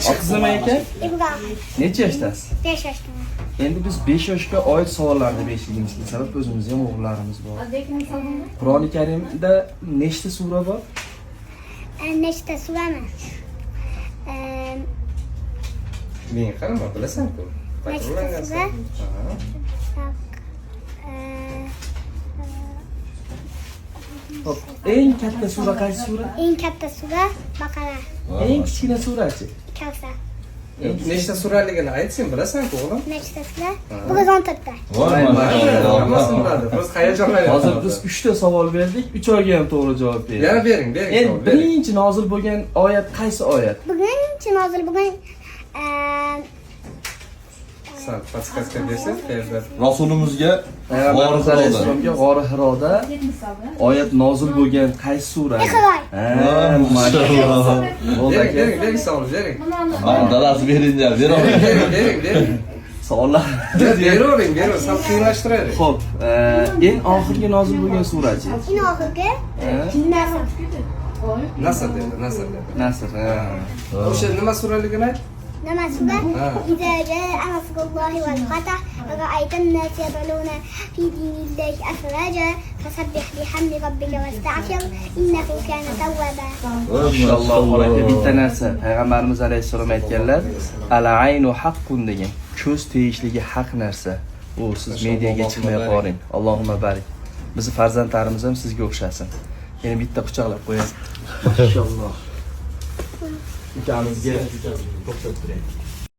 Kichik qizim ekan? İbrahim. Necha yoshdasiz? 5 yaşında. Endi biz 5 yoshga oid savollarni berishligimizga sabab o'zimiz ham o'g'illarimiz bor. Qur'oni Karimda nechta sura bor? Nechta sura mı? Men qarama, bilasan-ku. Nechta sura? Hop, eng katta sura qaysi sura? En katta sura Bakara. Eng kichkina surachi? Kavsar. Nechta suraligini aytsin, bilasan-ku o'g'lim. Nechta sura? Bu kız 14'te. Voy Hammasini biladi. Biz hayajonlanyapmiz. Hozir biz 3 ta savol berdik, 3 oyga ham to'g'ri javob berdik. Yana bering. Endi birinchi nozil bo'lgan oyat qaysi oyat? Bugün nozil bugün Sen podskazka bersan, qayerda? Rasulumizga Payg'ambarimiz alayhissalomga g'ori Hiroda oyat nozil bo'lgan qaysi sura? Iqro. Mashallah. Bering, savol bering. dadasi berinja, Bering. Savollar. Bering, sal qiyinlashtiraylik. Xo'p, eng oxirgi nozil bo'lgan surachi? En oxirgi Nasr dedi. Nasr. O'sha nima suraligini ayt? nima sura? İza jaa nasrullahi wal fath wa ra'aytan nas yadkhuluna fi dinillahi afwaja fasabbih bihamdi rabbika wasta'fir innahu kana tawwaba. Mashallah, bitta narsa Payg'ambarimiz alayhissalom aytganlar, al-aynu haqqun degan. Ko'z tegishligi haq narsa. U siz mediaga chiqmay qoling. Allohumma barik. Bizni farzandlarimiz ham sizga o'xshasin. Meni bitta quchoqlab qo'ying. Mashallah. Ukamizga to'xtatib turing.